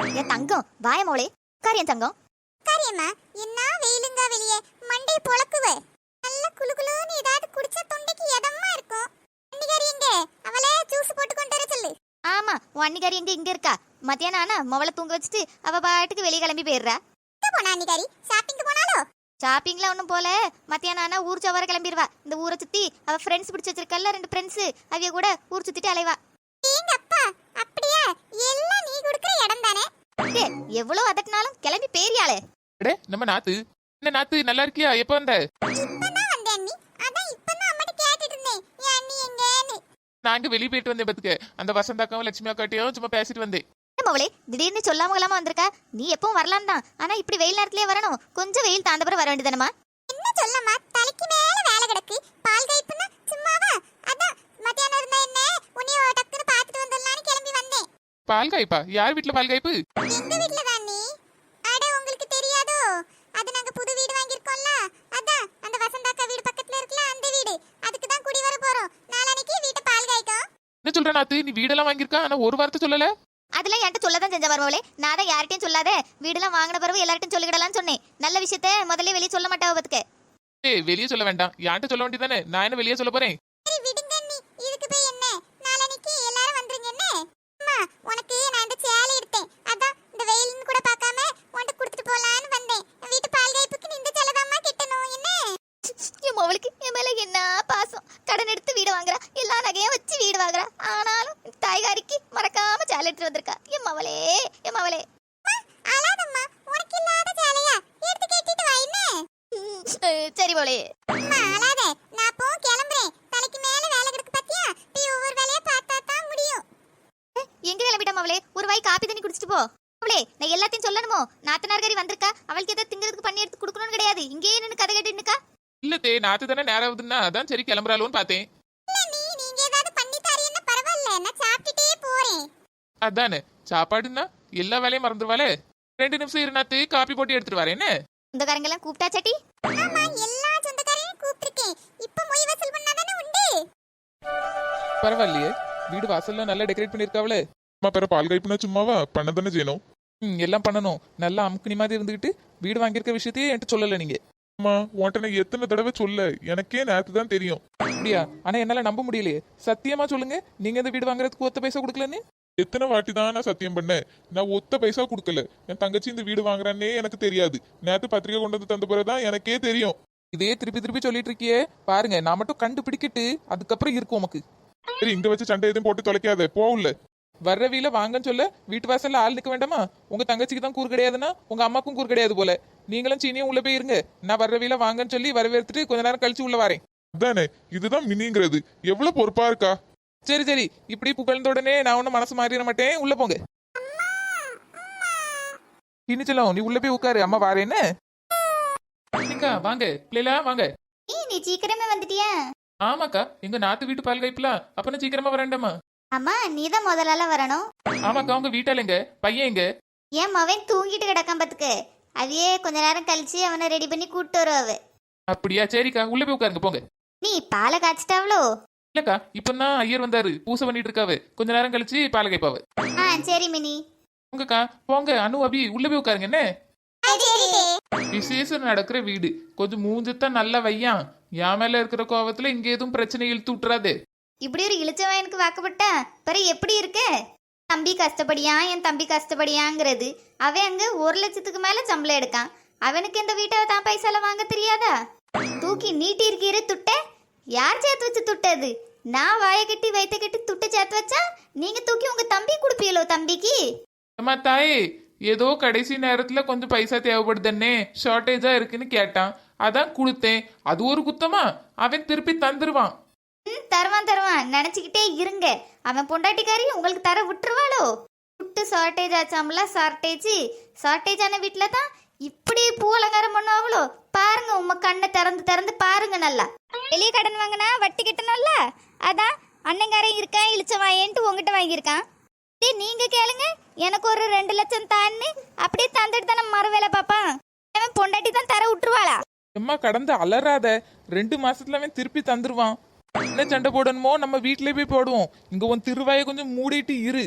என் தங்கம் வாய மோளே காரியம் தங்கம். காரியம்மா என்ன வெயிலுங்க வெளியே மண்டை பொளக்குவே. நல்ல குளுகுளுன்னு ஏதாவது குடிச்சா தொண்டைக்கு இதமா இருக்கும். அன்னிகாரி எங்க? அவளே ஜூஸ் போட்டு கொண்டு வர சொல்லு. ஆமா உன் அன்னிகாரி இங்க இருக்கா. மத்தியானம் ஆனா மொவளை தூங்க வச்சுட்டு அவ பாட்டுக்கு வெளியே கிளம்பி போயிடுறா. எங்க போனா அன்னிகாரி? ஷாப்பிங் போனாலோ? ஷாப்பிங்ல ஒன்றும் போல. மத்தியானம் ஆனா ஊர் சவார கிளம்பிடுவா. இந்த ஊரை சுத்தி அவ ஃப்ரெண்ட்ஸ் பிடிச்சி வச்சிருக்கல 2 ஃப்ரெண்ட்ஸ், அவிய கூட ஊர் சுத்திட்டு அலைவா. எங்க அப்பா அப்படியே எல்லாம் நீ குடுக்குற இடம் தானே. எவ்வளவு அதட்டினாலும் கிளம்பி பேரியாளே. அடே நம்ம நாத்து. என்ன நாத்து நல்லா இருக்கியா? எப்ப வந்த? இப்பதான் வந்தேன் அண்ணி. அதான் இப்பதான் அம்மாட்ட கேட்டுட்டு இருந்தேன் என் அண்ணி எங்கன்னு. நான் அங்க வெளியே போயிட்டு வந்தேன் பத்துக்க. அந்த வசந்தாக்காவும் லட்சுமி அக்காட்டையும் சும்மா பேசிட்டு வந்தேன். மவளே திடீர்னு சொல்லாம கொள்ளாம வந்திருக்கா. நீ எப்பவும் வரலாம் தான், ஆனா இப்படி வெயில் நேரத்திலே வரணும். கொஞ்சம் வெயில் தாண்ட பிறகு வர வேண்டியதானமா? என்ன சொல்லம்மா, தலைக்கு மேல வேலை கிடக்கு. பால் கைப்புன்னா சும்மாவா? அதான் மத்தியானம் இருந்தா என்ன உன்னைய டக்குன்னு பாத்துட்டு வந்துடலான்னு கிளம்பி வந்தேன். பால் காய்ப்பா? யார் வீட்டுல பால் காய்ப்பு? எங்க வீட்ல தான் நீ. அட உங்களுக்கு தெரியாதோ? அது நாங்க புது வீடு வாங்கியிருக்கோம்ல. அதான் அந்த வசந்தாக்கா வீடு பக்கத்துல இருக்குல அந்த வீடு. அதுக்கு தான் குடி வர போறோம். நாளைக்கு வீட்டை பால் காய்க்கும். என்ன சொல்ற நாத்து? நீ வீடெல்லாம் வாங்கியிருக்கா, ஆனா ஒரு வார்த்தை சொல்லல. அதெல்லாம் என்கிட்ட சொல்லதான் செஞ்ச மருமவளே. நான் தான் யார்கிட்டயும் சொல்லாத, வீடெல்லாம் வாங்கின பிறகு எல்லார்ட்டையும் சொல்லிக்கிடலாம்னு சொன்னேன். நல்ல விஷயத்த முதல்ல வெளியே சொல்ல மாட்டாவ பத்துக்க. ஏய் வெளியே சொல்ல வேண்டாம், யார்கிட்ட சொல்ல வேண்டியதானே. நான் என்ன வெளியே சொல்ல போறேன்? சரி விடுங்க அண்ணி, இதுக்கு போய் என்ன? நாளைக்கு எல்லாரும் வந்துருங்க என்ன? அம்மா உனக்கு நான் இந்த சேலை எடுத்தேன். அதான் இந்த வெயில்னு கூட பார்க்காம உன்கிட்ட கொடுத்துட்டு போலான்னு வந்தேன். வீட்டு பால் காய்ப்புக்கு நீ இந்த சேலை தான்மா கட்டணும் என்ன? என் மவளுக்கு என் மேல என்ன பாசம். கடன் எடுத்து வீடு வாங்குறா, எல்லா நகையும் வச்சு வீடு வாங்குறா. ஆனாலும் தாய்காரிக்கு மறக்காம சேலை எடுத்துட்டு வந்திருக்கா. என் மவளே என் மவளே. அழாதம்மா, உனக்கு இல்லாத சேலையா? எடுத்து கட்டிட்டு வா என்ன? சரி மவளே. அம்மா அழாத, நான் போ கிளம்புறேன். தலைக்கு மேல வேலை கிடக்கு பாத்தியா? நீ ஒவ்வொரு வேலையா பார்த்தா தான் முடியும். எங்க கிளம்பிட்டா மவளே? ஒரு வாய் காப்பி தண்ணி குடிச்சிட்டு போ. மவளே நான் எல்லாத்தையும் சொல்லணுமோ? நாத்தனார்காரி வந்திருக்கா, அவளுக்கு ஏதாவது திங்கிறதுக்கு பண்ணி எடுத்து கொடுக்கணும்னு கிடையாது. இங்கேயே நின்று கதை கேட்டு நிக்கா. இல்ல தே, நாத்து தானே நேரம் ஆகுதுன்னா அதான் சரி கிளம்புறாளோன்னு பார்த்தேன். இல்ல நீங்க ஏதாவது பண்ணி தரீன்னா பரவாயில்ல, நான் சாப்பிட்டுட்டே போறேன். அதானே சாப்பாடுன்னா எல்லா வேலையும் மறந்துடுவாளே. 2 நிமிஷம் இரு நாத்து, காப்பி போட்டு எடுத்துட்டு வரேன். என்ன சொந்தக்காரங்கெல்லாம் கூப்பிட்டா சட்டி? ஆமா எல்லா சொந்தக்காரையும் கூப்பிட்டிருக்கேன். இப்ப மொய் வசூல் பண்ணாதானே உண்டு. பரவாயில்லையே, வீடு வாசல்ல நல்லா டெக்கரேட் பண்ணிருக்காவளே. அம்மா பேர பால் கைப்புனா சும்மாவா? பண்ண தானே செய்யணும். எல்லாம் பண்ணணும். நல்லா அமுக்குனி மாதிரி இருந்துகிட்டு வீடு வாங்கியிருக்க விஷயத்தையே என்கிட்ட சொல்லல நீங்க. அம்மா உன்கிட்ட நான் எத்தனை தடவை சொல்ல, எனக்கே நேத்து தான் தெரியும். அப்படியா? ஆனா என்னால நம்ப முடியலையே. சத்தியமா சொல்லுங்க, நீங்க இந்த வீடு வாங்குறதுக்கு ஒத்த பைசா கொடுக்கலன்னு. எத்தனை வாட்டி தான் நான் சத்தியம் பண்ணேன்? நான் ஒத்த பைசா கொடுக்கல. என் தங்கச்சி இந்த வீடு வாங்குறான்னே எனக்கு தெரியாது. நேத்து பத்திரிக்கை கொண்டு வந்து தந்த பிறகுதான் எனக்கே தெரியும். இதே திருப்பி திருப்பி சொல்லிட்டு இருக்கியே. பாருங்க, நான் மட்டும் கண்டுபிடிக்கிட்டு அதுக்கப்புறம் இருக்கும் உமக்கு. சரி இங்க வச்சு சண்டை எதுவும் போட்டு தொலைக்காத, போகல. வர்ற வீல வாங்கன்னு சொல்ல வீட்டு வாசல்ல ஆள் நிக்க வேண்டாமா? உங்க தங்கச்சிக்கு தான் கூறு கிடையாதுன்னா உங்க அம்மாக்கும் கூறு கிடையாது போல. நீங்களும் சீனியும் உள்ள போய் இருங்க. நான் வர்ற வீல வாங்கன்னு சொல்லி வரவேற்றுட்டு கொஞ்ச நேரம் கழிச்சு உள்ள வரேன். அதானே, இதுதான் மினிங்கிறது. எவ்வளவு பொறுப்பா இருக்கா. சரி சரி, இப்படி புகழ்ந்த உடனே நான் ஒன்னும் மனசு மாறிட மாட்டேன். உள்ள போங்க. இனிச்சலாம், நீ உள்ள போய் உட்காரு, அம்மா வாரேன்னு. வாங்க பிள்ளைல வாங்க. நீ சீக்கிரமே வந்துட்டியா? ஆமாக்கா, எங்க நாத்து வீட்டு பால் கைப்புலாம். அப்ப நான் சீக்கிரமா வரேன்டாமா. அம்மா நீதான் முதலால வரணும். ஆமாக்கா, உங்க வீட்டால எங்க பையன் எங்க? என் மவன் தூங்கிட்டு கிடக்கான் பத்துக்கு. அவையே கொஞ்ச நேரம் கழிச்சு அவனை ரெடி பண்ணி கூட்டு வருவாவ. அப்படியா? சரிக்கா, உள்ள போய் உட்காருங்க போங்க. நீ பாலை காய்ச்சிட்டாவளோ? இல்லக்கா, இப்பதான் ஐயர் வந்தாரு, பூசை பண்ணிட்டு இருக்காவு. கொஞ்ச நேரம் கழிச்சு பால் கைப்பாவு. சரி மினி. உங்கக்கா போங்க. அனு அபி உள்ள போய் உட்காருங்க. என்ன சரிடே. விசேஷம் நடக்கிற வீடு, கொஞ்சம் மூஞ்சத்தான் நல்லா வையான். என் மேல இருக்கிற கோவத்துல இங்க எதுவும் பிரச்சனை இழுத்து விட்டுறாது. இப்படி ஒரு இளிச்சவனுக்கு வாக்கப்பட்ட பிறகு எப்படி இருக்க? தம்பி கஷ்டப்படியா, என் தம்பி கஷ்டப்படியாங்கிறது. அவன் அங்க 1,00,000க்கு மேல சம்பளம் எடுக்கான். அவனுக்கு இந்த வீட்டை தான் பைசால வாங்க தெரியாதா? தூக்கி நீட்டி இருக்கிற துட்ட யார் சேர்த்து வச்சு துட்டது? நான் வாயை கட்டி வயிற்ற கட்டி துட்ட சேர்த்து வச்சா நீங்க தூக்கி உங்க தம்பி கொடுப்பீங்களோ? தம்பிக்கு அம்மா தாயே, ஏதோ கடைசி நேரத்துல கொஞ்சம் பைசா தேவைப்படுதுன்னே, ஷார்டேஜா இருக்குன்னு கேட்டான், அதான் கொடுத்தேன். அது ஒரு குத்தமா? அவன் திருப்பி தந்துருவான். தருவான் நினைச்சுக்கிட்டே இருங்க. அவன் பொண்டாட்டிக்காரி உங்களுக்கு தர விட்டுருவாளோ? புட்டு ஷார்டேஜ் ஆச்சாமல. ஷார்டேஜ் ஆன வீட்டுல தான் இப்படி பூ அலங்காரம் பண்ணுவாங்களோ? பாருங்க, உங்க கண்ணை திறந்து திறந்து பாருங்க. நல்லா வெளியே கடன் வாங்கினா வட்டி கட்டணும்ல. அதான் அண்ணங்காரன் இருக்கான் இழிச்சவாயன்ட்டு உங்ககிட்ட வாங்கியிருக்கான். நீங்க கேளுங்க, எனக்கு ஒரு 2 லட்சம் தான்னு அப்படியே தந்துட்டு தானே மறு வேலை பாப்பான். அவன் பொண்டாட்டி தான் தர விட்டுருவாளா? அம்மா கடந்து அலறாத. 2 மாசத்துல அவன் திருப்பி தந்துருவான். என்ன சண்டை போடணுமோ நம்ம வீட்டுல போய் போடுவோம். இங்க உன் திருவாயை கொஞ்சம் மூடிட்டு இரு.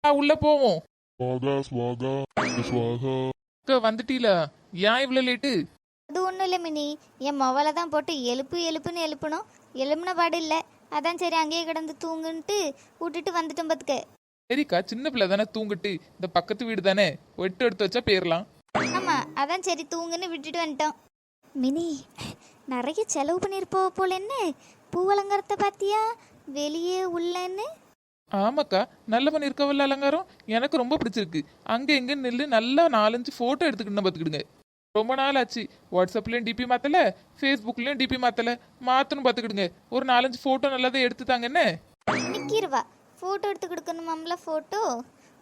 உள்ள போவோம். ஸ்வாகா ஸ்வாகா ஸ்வாகா. அக்கா வந்துட்டீல? ஏன் இவ்வளவு லேட்டு? அது ஒன்றும் இல்லை மினி, என் மொபைலை தான் போட்டு எழுப்புன்னு எழுப்பணும், எழுப்புன பாடு இல்லை. அதான் சரி அங்கேயே கிடந்து தூங்குன்ட்டு விட்டுட்டு வந்துட்டோம் பார்த்துக்க. சரிக்கா, சின்ன பிள்ளை தானே, தூங்கிட்டு இந்த பக்கத்து வீடு தானே, வெட்டு எடுத்து வச்சா போயிடலாம். ஆமாம், அதான் சரி தூங்குன்னு விட்டுட்டு வந்துட்டோம். மினி, நிறைய செலவு பண்ணியிருப்போ போல என்ன? பூவலங்காரத்தை பார்த்தியா, வெளியே உள்ளன்னு? ஆமாக்கா, நல்ல பண்ணிருக்கவல்ல அலங்காரம், எனக்கு ரொம்ப பிடிச்சிருக்கு. அங்க எங்க நில்லு நல்லா 4-5 போட்டோ எடுத்துக்கிட்டு பார்த்துக்கிடுங்க. ரொம்ப நாள் ஆச்சு, வாட்ஸ்அப்லயும் டிபி மாத்தல, ஃபேஸ்புக்லயும் டிபி மாத்தணும் பார்த்துக்கிடுங்க. ஒரு 4-5 போட்டோ நல்லாதான் எடுத்து தாங்க என்ன. நிற்கிருவா, ஃபோட்டோ எடுத்து கொடுக்கணுமாம்ல. ஃபோட்டோ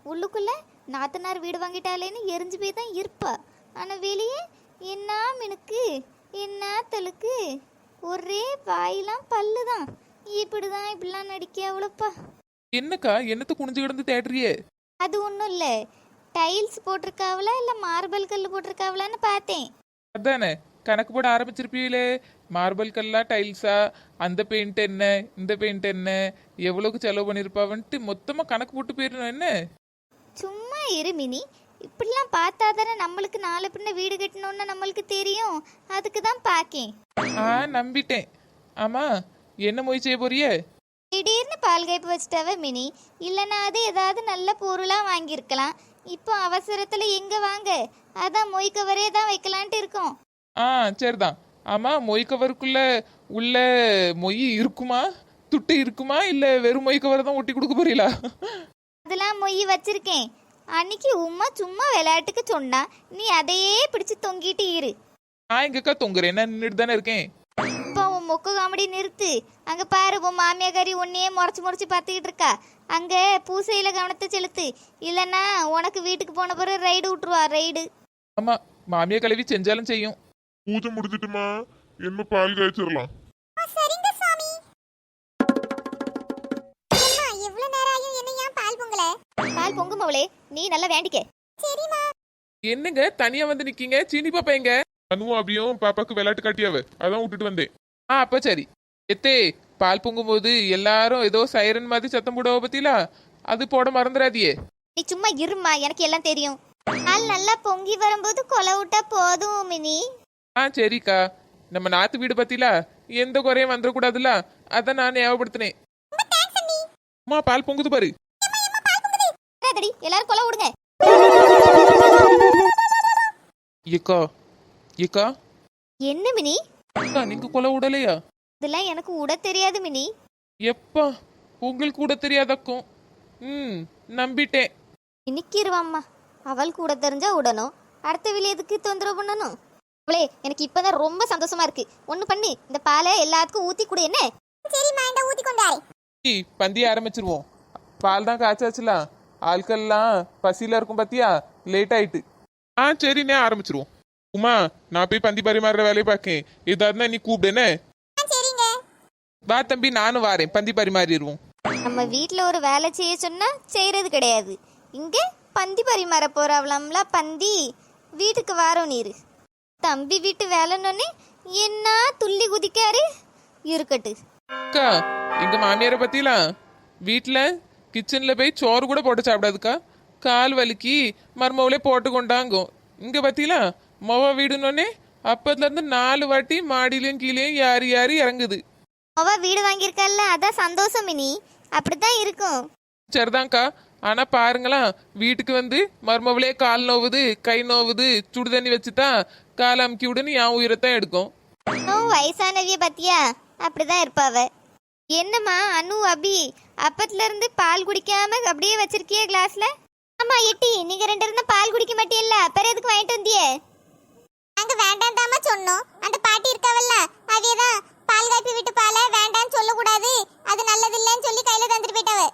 உள்ளுக்குள்ளே நாத்தனார் வீடு வாங்கிட்டாலேன்னு எரிஞ்சு போய் தான் இருப்பா. ஆனால் வெளியே என்ன மினுக்கு, என்ன தெலுக்கு, ஒரே வாயிலாம் பல்லு தான். இப்படிலாம் நடிக்க அவ்வளோப்பா. என்னக்கா, என்னத்து குனிஞ்சு கிடந்து தேடுறியே? அது ஒன்றும் இல்லை, டைல்ஸ் போட்டிருக்காவளா இல்லை மார்பிள் கல் போட்டிருக்காவலான்னு பார்த்தேன். அதானே கணக்கு போட ஆரம்பிச்சிருப்பீங்களே, மார்பிள் கல்லா டைல்ஸா, அந்த பெயிண்ட் என்ன, இந்த பெயிண்ட் என்ன, எவ்வளோக்கு செலவு பண்ணியிருப்பாவன்ட்டு மொத்தமாக கணக்கு போட்டு போயிடணும் என்ன. சும்மா இரு மினி, இப்படிலாம் பார்த்தா தானே நம்மளுக்கு நாளை பின்ன வீடு கட்டணும்னு நம்மளுக்கு தெரியும். அதுக்கு தான் பார்க்கேன். நம்பிட்டேன். ஆமா, என்ன மொய் செய்ய போறியே? திடீர்னு பால் காய்ப்பு வச்சுட்டாவே மினி, இல்லைன்னா அது ஏதாவது நல்ல பொருளாக வாங்கியிருக்கலாம். இப்போ அவசரத்தில் எங்கே வாங்க, அதான் மொய் கவரே தான் வைக்கலான்ட்டு இருக்கோம். சரிதான். ஆமா, மொய் கவருக்குள்ள உள்ள மொய் இருக்குமா, துட்டு இருக்குமா, இல்ல வெறும் மொய் கவர் தான் ஒட்டி கொடுக்க போறீங்களா? அதெல்லாம் மொய் வச்சிருக்கேன். அன்னைக்கு உமா சும்மா விளையாட்டுக்கு சொன்னா, நீ அதையே பிடிச்சு தொங்கிட்டு இரு. நான் எங்கக்கா தொங்குறேன், நான் நின்றுட்டு தானே இருக்கேன். இப்போ உன் மொக்க காமெடி நிறுத்து. அங்கே பாரு, உன் மாமியாக்காரி உன்னையே முறைச்சு பார்த்துக்கிட்டு இருக்கா. அங்கே பூசையில் கவனத்தை செலுத்து, இல்லைன்னா உனக்கு வீட்டுக்கு போன பிறகு ரைடு விட்டுருவா. ரைடு. ஆமா, மாமியா கழுவி செஞ்சாலும் செய்யும். பூஜை முடிஞ்சிட்டுமா, என்ன பால் காய்ச்சிடலாம். சரிங்க சாமி. அம்மா எவ்வளவு நேரம் ஆயும் என்ன ஏன் பால் பொங்கல? பால் பொங்கும் அவளே, நீ நல்லா வேண்டிக்க. சரிம்மா. என்னங்க தனியா வந்து நிக்கீங்க? சீனி பாப்பா எங்க? அனுவும் அப்படியும் பாப்பாக்கு விளையாட்டு காட்டியாவ, அதான் விட்டுட்டு வந்தேன். அப்ப சரி. எத்தே, பால் பொங்கும்போது எல்லாரும் ஏதோ சைரன் மாதிரி சத்தம் போடுவ பத்திலா, அது போட மறந்துடாதியே. நீ சும்மா இருமா, எனக்கு எல்லாம் தெரியும். பால் நல்லா பொங்கி வரும்போது கொலை விட்டா போதும் மினி. சரிக்கா, நம்ம நாத்து வீடு பத்திலா எந்த குறையும் வந்துடக்கூடாதுல்ல, அதான் நான் ஞாபகப்படுத்தினேன். அம்மா, பால் பொங்குது பாரு. எல்லாரும் கொலை விடுங்க. ஏக்கா ஏக்கா, என்ன மினி? அக்கா, நீங்க கொலை விடலையா? இதெல்லாம் எனக்கு விட தெரியாது மினி. எப்பா, உங்களுக்கு கூட தெரியாதக்கும். நம்பிட்டேன். இன்னைக்கிருவாம்மா, அவள் கூட தெரிஞ்சா விடணும், அடுத்த விலையதுக்கு தொந்தரவு பண்ணணும். அவளே, எனக்கு இப்பதான் ரொம்ப சந்தோஷமா இருக்கு. ஒண்ணு பண்ணி இந்த பாலை எல்லாத்துக்கும் ஊத்தி கொடு. என்ன? சரிம்மா, இந்த ஊத்தி கொண்டாரே. பந்திய ஆரம்பிச்சிருவோம். பால் தான் காய்ச்சாச்சுலாம், ஆட்கள்லாம் பசியில இருக்கும் பத்தியா, லேட் ஆயிட்டு. சரிண்ணே, ஆரம்பிச்சிருவோம். உமா, நான் போய் பந்தி பரிமாறுற வேலையை பார்க்கேன். ஏதாவதுனா நீ கூப்பிடுனே. சரிங்க. வா தம்பி, நானும் வாரேன், பந்தி பரிமாறிடுவோம். நம்ம வீட்டில் ஒரு வேலை செய்ய சொன்னா செய்யறது கிடையாது. இங்க பந்தி பரிமாற போறாவலாம்ல. பந்தி வீட்டுக்கு வாரோம் நீரு. தம்பி வீட்டு வேலைன்னொன்னே என்ன துள்ளி குதிக்காரு. இருக்கட்டு. அக்கா, எங்க மாமியாரை பத்திலாம் வீட்டுல கிச்சன்ல போய் சோறு கூட போட்டு சாப்பிடாதுக்கா. கால் வலிக்கு மருமவளே போட்டு கொண்டாங்கும். இங்க பத்திலாம் மொவ வீடுனோடனே அப்பத்துல இருந்து 4 வாட்டி மாடியிலையும் கீழேயும் யாரி இறங்குது. அவ வீடு வாங்கியிருக்கல்ல, அதான் சந்தோஷம் மினி. அப்படித்தான் இருக்கும். சரிதான்க்கா, ஆனா பாருங்களா, வீட்டுக்கு வந்து மருமவளே கால் நோவுது, கை நோவுது, சுடு தண்ணி வச்சுதான் கால் அமுக்கி விடுன்னு என் உயிரைத்தான் எடுக்கும். வயசானவிய பத்தியா அப்படிதான் இருப்பாவ. என்னம்மா அனு, அபி அப்பத்துல இருந்து பால் குடிக்காம அப்படியே வச்சிருக்கிய கிளாஸ்ல? ஆமா எட்டி, நீங்க 2 இருந்தா பால் குடிக்க மாட்டீல்ல, அப்புறம் எதுக்கு வாங்கிட்டு வந்தியே? நாங்க வேண்டாம் தாமா சொன்னோம். அந்த பாட்டி இருக்காவல்ல, அவியதான் பால் காய்ப்பி விட்டு பாலை வேண்டான்னு சொல்லக்கூடாது, அது நல்லது இல்லைன்னு சொல்லி கையில தந்துட்டு போயிட்டாவ.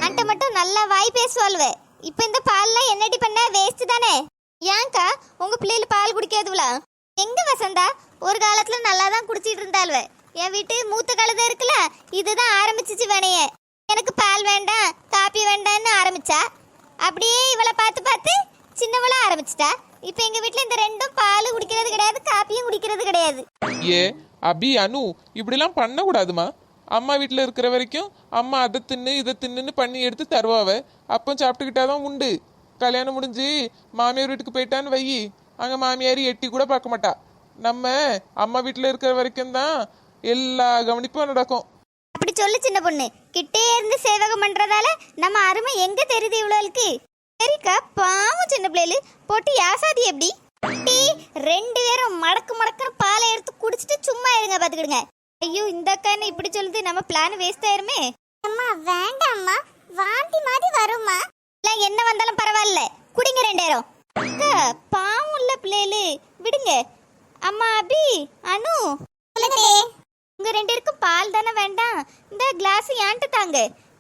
அன்ட்ட மட்டும் நல்லா வாய் பேசுவாள்வ. இப்ப இந்த பால்லாம் என்னடி பண்ண, வேஸ்ட் தானே. ஏன்க்கா உங்க பிள்ளைல பால் குடிக்காதுவளா? எங்க வசந்தா ஒரு காலத்துல நல்லா தான் குடிச்சிட்டு இருந்தாள்வ. என் வீட்டு மூத்த கழுத இருக்குல்ல, இதுதான் ஆரம்பிச்சிச்சு வேணைய. எனக்கு பால் வேண்டாம், காப்பி வேண்டாம்னு ஆரம்பிச்சா. அப்படியே இவளை பார்த்து சின்னவளா ஆரம்பிச்சிட்டா. இப்ப எங்க வீட்டுல இந்த 2ம் பால் குடிக்கிறது கிடையாது, காப்பியும் குடிக்கிறது கிடையாது. ஏ அபி, அனு, இப்படிலாம் பண்ணக்கூடாதுமா. அம்மா வீட்டில் இருக்கிற வரைக்கும் அம்மா அதை தின்னு இதை தின்னுன்னு பண்ணி எடுத்து தருவாவ. அப்போ சாப்பிட்டுக்கிட்டாதான் உண்டு. கல்யாணம் முடிஞ்சு மாமியார் வீட்டுக்கு போயிட்டான்னு வையி, அங்க மாமியார் எட்டி கூட பார்க்க மாட்டா. நம்ம அம்மா வீட்டுல இருக்கிற வரைக்கும் தான் எல்லா கவனிப்பும் நடக்கும். அப்படி சொல்லு சின்ன பொண்ணு. கிட்டே இருந்து சேவகம் பண்றதால நம்ம அருமை எங்க தெரியுது இவ்வளவுக்கு? சரிக்கா, பாவம் சின்ன பிள்ளைகளு போட்டு யாசாதி எப்படி? டீ ரெண்டு பேரும் மடக்கு மடக்குன்னு பாலை எடுத்து குடிச்சிட்டு சும்மா இருங்க, பாத்துக்கிடுங்க. ஐயோ, இந்த அக்கா இப்படி சொல்லுது, நம்ம பிளான் வேஸ்ட் ஆயிருமே. அம்மா வேண்டாம்மா, வாந்தி மாதிரி வரும்மா. இல்ல என்ன வந்தாலும் பரவாயில்ல, குடிங்க ரெண்டு பேரும். அக்கா பாவம் இல்ல பிள்ளைகளு, விடுங்க. அம்மா அபி, அனு, உங்க ரெண்டு பேருக்கும் பால் தானே வேண்டாம்? இந்த கிளாஸ் ஏன்ட்டு தாங்க,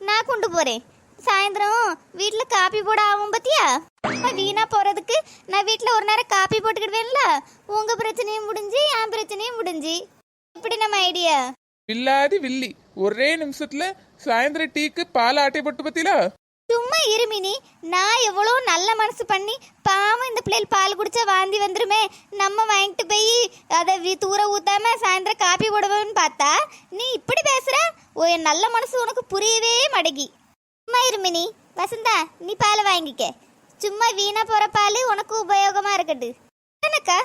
நான் கொண்டு போறேன். சாயந்தரம் வீட்டுல காப்பி போட ஆகும் பத்தியா? வீணா போறதுக்கு நான் வீட்டுல ஒரு நேரம் காப்பி போட்டுக்கிடுவேன்ல. உங்க பிரச்சனையும் முடிஞ்சு என் பிரச்சனையும் முடிஞ்சு. இப்படி நம்ம ஐடியா வில்லாதி வில்லி, ஒரே நிமிஷத்துல சாயந்தரம் டீக்கு பால் ஆட்டை போட்டு பத்திலா. சும்மா இருமினி. நான் எவ்வளோ நல்ல மனசு பண்ணி பாவம் இந்த பிள்ளைகள் பால் குடிச்சா வாந்தி வந்துருமே, நம்ம வாங்கிட்டு போய் அதை தூர ஊத்தாம சாயந்தரம் காப்பி போடுவேன்னு பார்த்தா நீ இப்படி பேசுற. என் நல்ல மனசு உனக்கு புரியவே மாட்டேங்கி. சும்மா இருமினி. வசந்தா, நீ பாலை வாங்கிக்க. சும்மா வீணா போற பால் உனக்கு உபயோகமா இருக்கட்டு. என்னக்கா,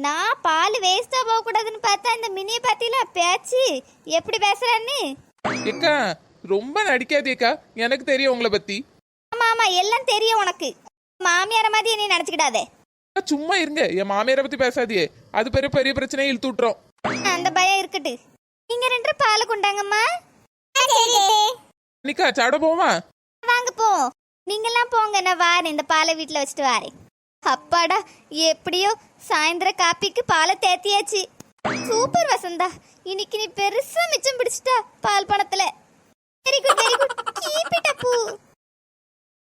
நான் பால் வேஸ்டா போக கூடாதுன்னு பார்த்தா இந்த மினியை பாத்தீங்களா பேச்சு எப்படி பேசுறான்னு? ஏக்கா ரொம்ப நடிக்காதேக்கா, எனக்கு தெரியும் உங்களை பத்தி. ஆமா ஆமா, எல்லாம் தெரியும் உனக்கு. மாமியார மாதிரி நீ நினைச்சுக்கிடாதே. சும்மா இருங்க, என் மாமியாரை பத்தி பேசாதியே, அது பெரிய பெரிய பிரச்சனையை இழுத்து விட்டுரும். அந்த பயம் இருக்கட்டு. நீங்க ரெண்டு பால் கொண்டாங்கம்மா. நிக்கா சாட போமா? வாங்க போ. நீங்கெல்லாம் போங்க, நான் வாரேன். இந்த பாலை வீட்டுல வச்சுட்டு வாரேன். அப்பாடா, எப்படியோ சாயந்தர காப்பிக்கு பாலை தேத்தியாச்சு. சூப்பர் வசந்தா, இன்னைக்கு நீ பெருசா மிச்சம் பிடிச்சிட்டா பால் பணத்துல. Very good very good, keep it up.